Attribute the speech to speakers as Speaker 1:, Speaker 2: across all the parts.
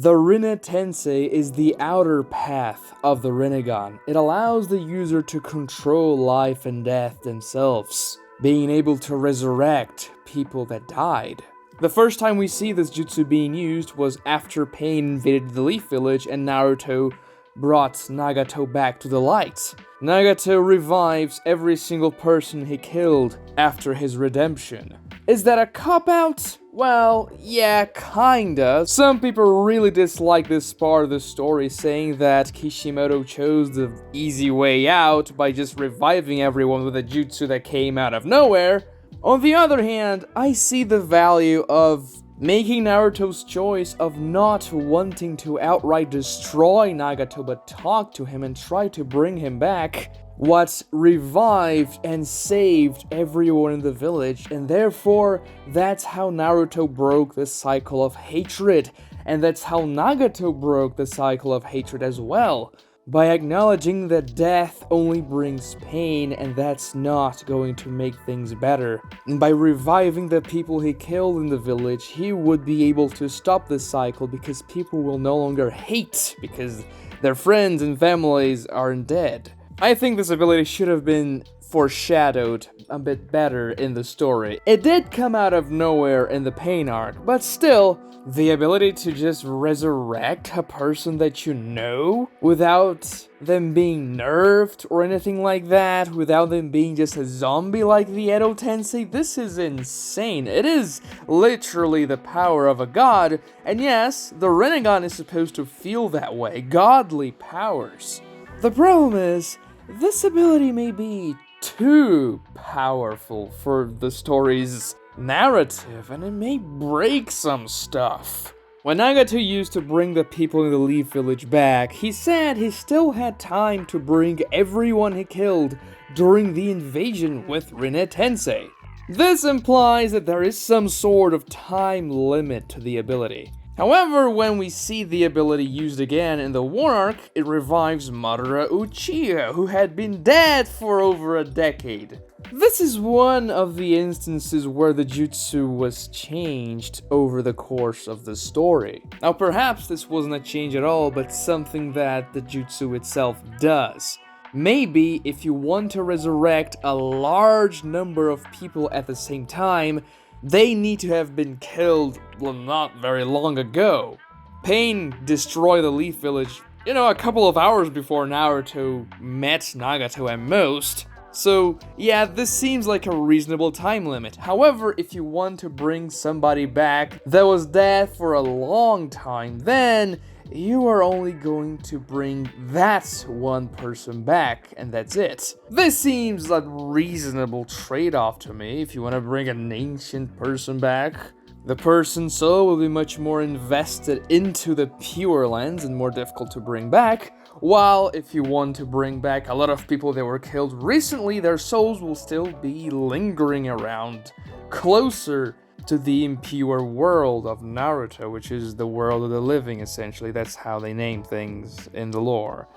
Speaker 1: The Rinne Tensei is the outer path of the Rinnegan. It allows the user to control life and death themselves, being able to resurrect people that died. The first time we see this jutsu being used was after Pain invaded the Leaf Village and Naruto brought Nagato back to the light. Nagato revives every single person he killed after his redemption. Is that a cop-out? Well, yeah, kinda. Some people really dislike this part of the story, saying that Kishimoto chose the easy way out by just reviving everyone with a jutsu that came out of nowhere. On the other hand, I see the value of making Naruto's choice of not wanting to outright destroy Nagato but talk to him and try to bring him back, what revived and saved everyone in the village, and therefore that's how Naruto broke the cycle of hatred, and that's how Nagato broke the cycle of hatred as well, by acknowledging that death only brings pain and that's not going to make things better. And by reviving the people he killed in the village, he would be able to stop this cycle because people will no longer hate because their friends and families aren't dead. I think this ability should have been foreshadowed a bit better in the story. It did come out of nowhere in the Pain arc, but still, the ability to just resurrect a person that you know without them being nerfed or anything like that, without them being just a zombie like the Edo Tensei, this is insane. It is literally the power of a god, and yes, the Rinnegan is supposed to feel that way, godly powers. The problem is, this ability may be too powerful for the story's narrative, and it may break some stuff. When Nagato used to bring the people in the Leaf Village back, he said he still had time to bring everyone he killed during the invasion with Rinne Tensei. This implies that there is some sort of time limit to the ability. However, when we see the ability used again in the War Arc, it revives Madara Uchiha, who had been dead for over a decade. This is one of the instances where the jutsu was changed over the course of the story. Now perhaps this wasn't a change at all, but something that the jutsu itself does. Maybe if you want to resurrect a large number of people at the same time, they need to have been killed not very long ago. Pain destroyed the Leaf Village, a couple of hours before Naruto met Nagato at most. So yeah, this seems like a reasonable time limit. However, if you want to bring somebody back that was dead for a long time, then you are only going to bring that one person back, and that's it. This seems a reasonable trade-off to me. If you want to bring an ancient person back, the person's soul will be much more invested into the Pure Lands and more difficult to bring back, while if you want to bring back a lot of people that were killed recently, their souls will still be lingering around, closer to the impure world of Naruto, which is the world of the living, essentially. That's how they name things in the lore.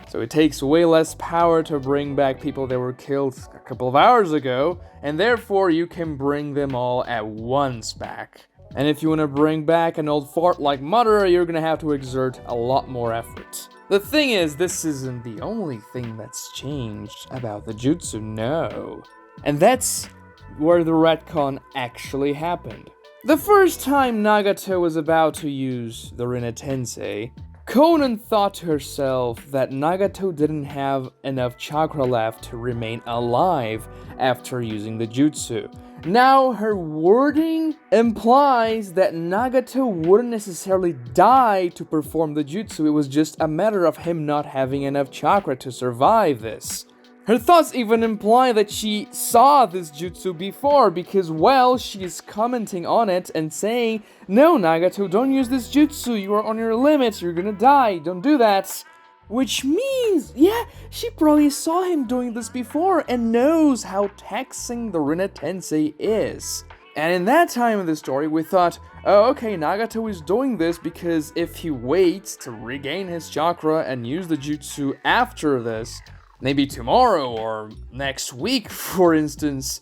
Speaker 1: So it takes way less power to bring back people that were killed a couple of hours ago, and therefore you can bring them all at once back. And if you want to bring back an old fart like Madara, you're gonna have to exert a lot more effort. The thing is, this isn't the only thing that's changed about the jutsu, no. And that's where the retcon actually happened. The first time Nagato was about to use the Rinne Tensei, Konan thought to herself that Nagato didn't have enough chakra left to remain alive after using the jutsu. Now her wording implies that Nagato wouldn't necessarily die to perform the jutsu, it was just a matter of him not having enough chakra to survive this. Her thoughts even imply that she saw this jutsu before because, well, she is commenting on it and saying, "No, Nagato, don't use this jutsu, you are on your limits, you're gonna die, don't do that." Which means, yeah, she probably saw him doing this before and knows how taxing the Rinne Tensei is. And in that time of the story, we thought, oh, okay, Nagato is doing this because if he waits to regain his chakra and use the jutsu after this, maybe tomorrow or next week, for instance,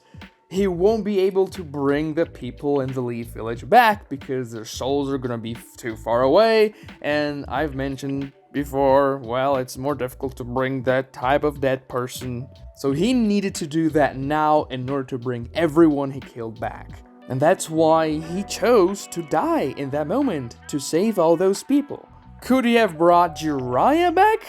Speaker 1: he won't be able to bring the people in the Leaf Village back because their souls are gonna be too far away, and I've mentioned before, well, it's more difficult to bring that type of dead person. So he needed to do that now in order to bring everyone he killed back. And that's why he chose to die in that moment, to save all those people. Could he have brought Jiraiya back?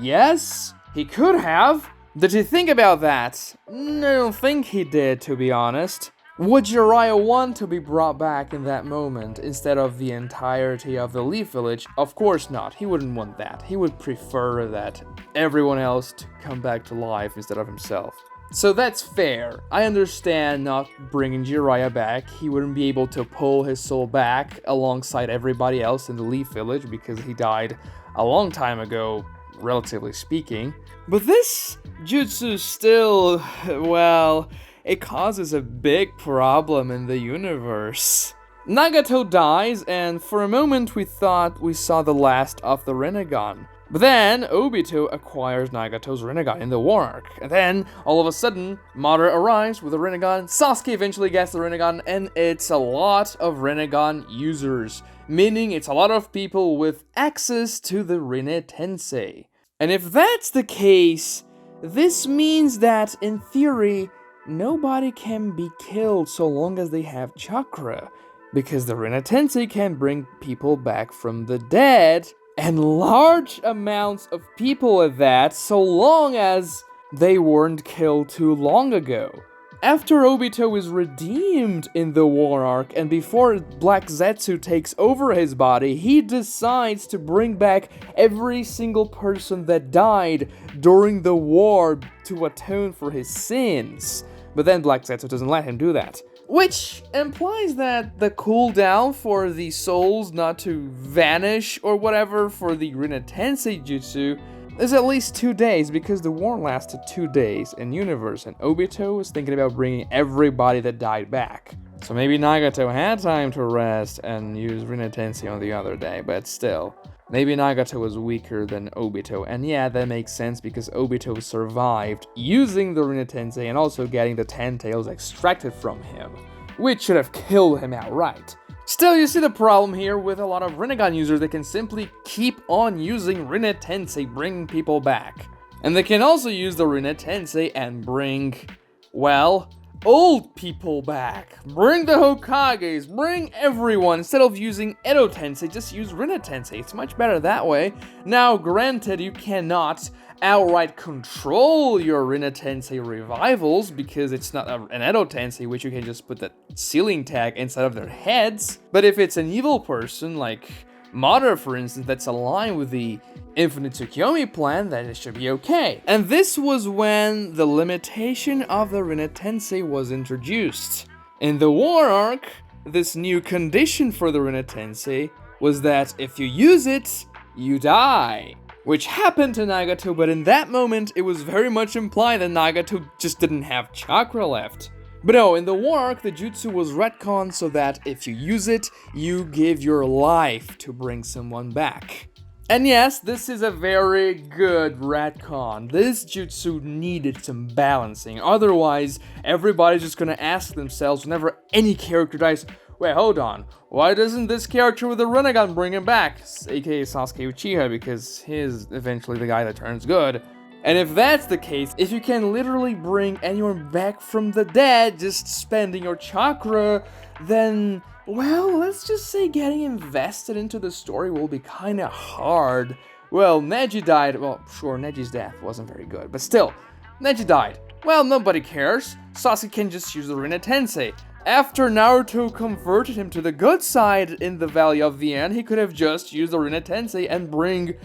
Speaker 1: Yes, he could have. Did he think about that? I don't think he did, to be honest. Would Jiraiya want to be brought back in that moment instead of the entirety of the Leaf Village? Of course not. He wouldn't want that. He would prefer that everyone else to come back to life instead of himself. So that's fair. I understand not bringing Jiraiya back. He wouldn't be able to pull his soul back alongside everybody else in the Leaf Village because he died a long time ago, relatively speaking. But this jutsu still, well, it causes a big problem in the universe. Nagato dies, and for a moment we thought we saw the last of the Rinnegan. But then Obito acquires Nagato's Rinnegan in the War Arc. And then, all of a sudden, Madara arrives with a Rinnegan, Sasuke eventually gets the Rinnegan, and it's a lot of Rinnegan users. Meaning it's a lot of people with access to the Rinne Tensei. And if that's the case, this means that, in theory, nobody can be killed so long as they have chakra, because the Rinne Tensei can bring people back from the dead, and large amounts of people at that, so long as they weren't killed too long ago. After Obito is redeemed in the War Arc, and before Black Zetsu takes over his body, he decides to bring back every single person that died during the war to atone for his sins. But then Black Zetsu doesn't let him do that. Which implies that the cooldown for the souls not to vanish or whatever for the Rinne Tensei Jutsu is at least 2 days, because the war lasted 2 days in universe, and Obito was thinking about bringing everybody that died back. So maybe Nagato had time to rest and use Rinne Tensei on the other day, but still. Maybe Nagato was weaker than Obito, and yeah, that makes sense because Obito survived using the Rinne Tensei and also getting the 10 tails extracted from him, which should have killed him outright. Still, you see the problem here with a lot of Rinnegan users that can simply keep on using Rinne Tensei, bring people back. And they can also use the Rinne Tensei and bring, well, old people back. Bring the Hokages, bring everyone. Instead of using Edo Tensei, just use Rinne Tensei. It's much better that way. Now, granted, you cannot outright control your Rinne Tensei revivals because it's not an Edo Tensei, which you can just put the ceiling tag inside of their heads. But if it's an evil person, like Madara, for instance, that's aligned with the Infinite Tsukiyomi plan, then it should be okay. And this was when the limitation of the Rinne Tensei was introduced. In the War Arc, this new condition for the Rinne Tensei was that if you use it, you die. Which happened to Nagato, but in that moment, it was very much implied that Nagato just didn't have chakra left. But no, in the War Arc, the jutsu was retcon so that if you use it, you give your life to bring someone back. And yes, this is a very good retcon. This jutsu needed some balancing, otherwise everybody's just gonna ask themselves whenever any character dies, wait, hold on, why doesn't this character with the Rinnegan bring him back? AKA Sasuke Uchiha, because he's eventually the guy that turns good. And if that's the case, if you can literally bring anyone back from the dead just spending your chakra, then, well, let's just say getting invested into the story will be kinda hard. Well, Neji died, well, sure, Neji's death wasn't very good, but still, Neji died. Well, nobody cares. Sasuke can just use the Rinne Tensei. After Naruto converted him to the good side in the Valley of the End, he could have just used the Rinne Tensei and bring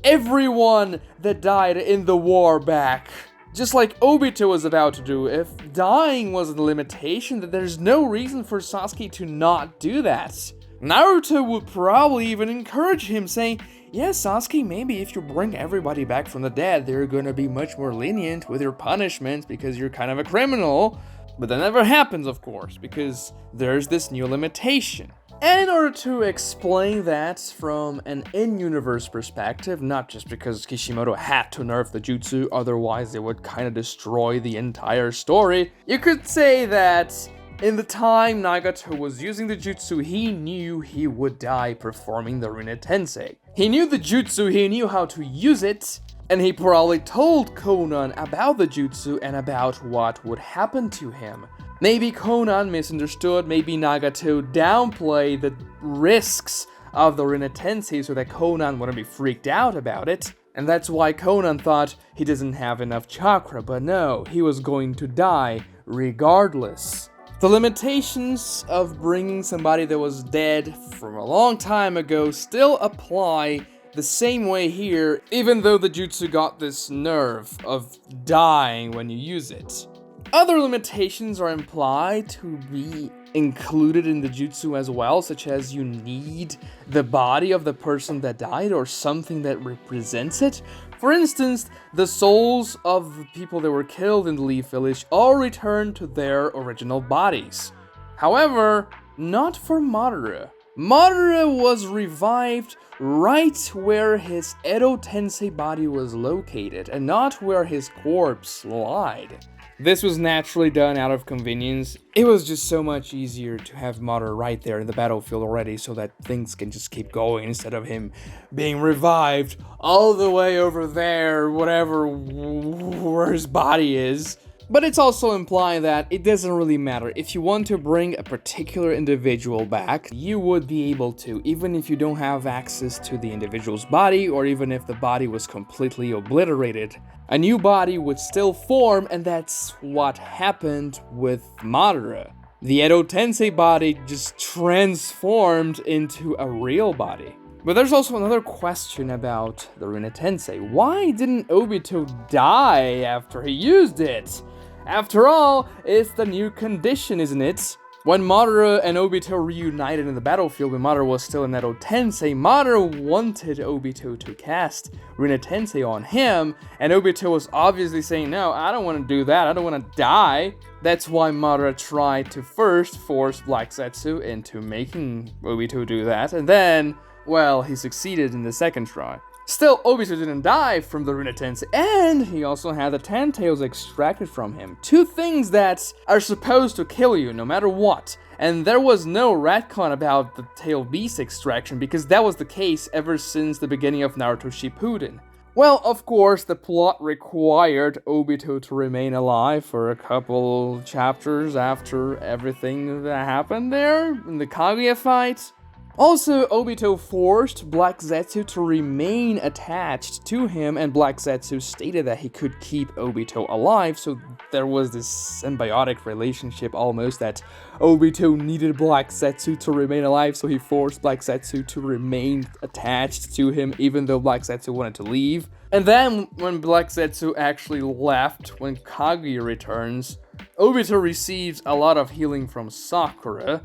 Speaker 1: everyone that died in the war back. Just like Obito was about to do. If dying was a limitation, then there's no reason for Sasuke to not do that. Naruto would probably even encourage him, saying, yes, Sasuke, maybe if you bring everybody back from the dead, they're gonna be much more lenient with your punishments because you're kind of a criminal. But that never happens, of course, because there's this new limitation. And in order to explain that from an in-universe perspective, not just because Kishimoto had to nerf the jutsu, otherwise it would kind of destroy the entire story, you could say that in the time Nagato was using the jutsu, he knew he would die performing the Rinne Tensei. He knew the jutsu, he knew how to use it, and he probably told Konan about the jutsu and about what would happen to him. Maybe Konan misunderstood, maybe Nagato downplayed the risks of the Rinne Tensei so that Konan wouldn't be freaked out about it. And that's why Konan thought he doesn't have enough chakra, but no, he was going to die regardless. The limitations of bringing somebody that was dead from a long time ago still apply the same way here, even though the jutsu got this nerve of dying when you use it. Other limitations are implied to be included in the jutsu as well, such as you need the body of the person that died or something that represents it. For instance, the souls of the people that were killed in the Leaf Village all returned to their original bodies. However, not for Madara. Madara was revived right where his Edo Tensei body was located, and not where his corpse lied. This was naturally done out of convenience. It was just so much easier to have Madara right there in the battlefield already so that things can just keep going instead of him being revived all the way over there, where his body is. But it's also implying that it doesn't really matter. If you want to bring a particular individual back, you would be able to, even if you don't have access to the individual's body, or even if the body was completely obliterated. A new body would still form, and that's what happened with Madara. The Edo Tensei body just transformed into a real body. But there's also another question about the Rinne Tensei. Why didn't Obito die after he used it? After all, it's the new condition, isn't it? When Madara and Obito reunited in the battlefield when Madara was still in Edo Tensei, Madara wanted Obito to cast Rinne Tensei on him, and Obito was obviously saying, no, I don't want to do that, I don't want to die. That's why Madara tried to first force Black Zetsu into making Obito do that, and then, well, he succeeded in the second try. Still, Obito didn't die from the Rinne Tensei, and he also had the Ten Tails extracted from him. Two things that are supposed to kill you no matter what. And there was no retcon about the Tail Beast extraction because that was the case ever since the beginning of Naruto Shippuden. Well, of course, the plot required Obito to remain alive for a couple chapters after everything that happened there in the Kaguya fight. Also, Obito forced Black Zetsu to remain attached to him, and Black Zetsu stated that he could keep Obito alive, so there was this symbiotic relationship almost that Obito needed Black Zetsu to remain alive, so he forced Black Zetsu to remain attached to him even though Black Zetsu wanted to leave. And then, when Black Zetsu actually left, when Kaguya returns, Obito receives a lot of healing from Sakura,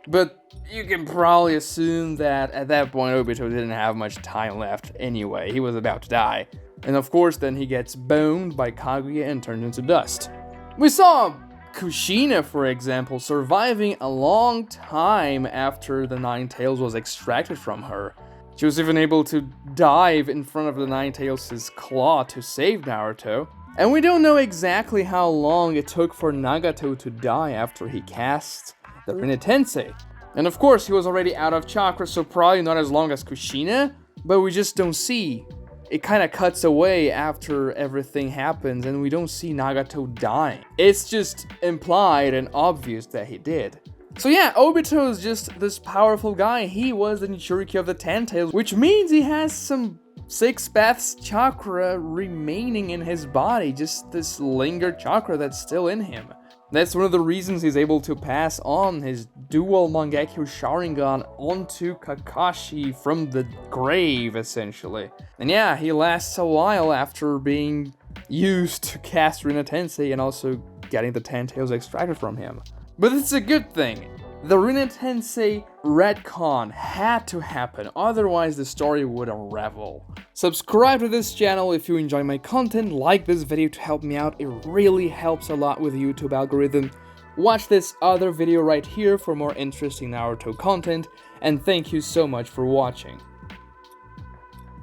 Speaker 1: but you can probably assume that at that point Obito didn't have much time left anyway. He was about to die. And of course then he gets boned by Kaguya and turned into dust. We saw Kushina, for example, surviving a long time after the Nine Tails was extracted from her. She was even able to dive in front of the Nine Tails' claw to save Naruto. And we don't know exactly how long it took for Nagato to die after he cast the Rinne Tensei. And of course, he was already out of chakra, so probably not as long as Kushina, but we just don't see. It kind of cuts away after everything happens, and we don't see Nagato dying. It's just implied and obvious that he did. So yeah, Obito is just this powerful guy. He was the Nichuriki of the Ten Tails, which means he has some 6 paths chakra remaining in his body, just this lingered chakra that's still in him. That's one of the reasons he's able to pass on his dual Mangekyo Sharingan onto Kakashi from the grave, essentially. And yeah, he lasts a while after being used to cast Rinne Tensei and also getting the Ten Tails extracted from him. But it's a good thing. The Rinne Tensei retcon had to happen, otherwise the story would unravel. Subscribe to this channel if you enjoy my content, like this video to help me out, it really helps a lot with the YouTube algorithm. Watch this other video right here for more interesting Naruto content, and thank you so much for watching.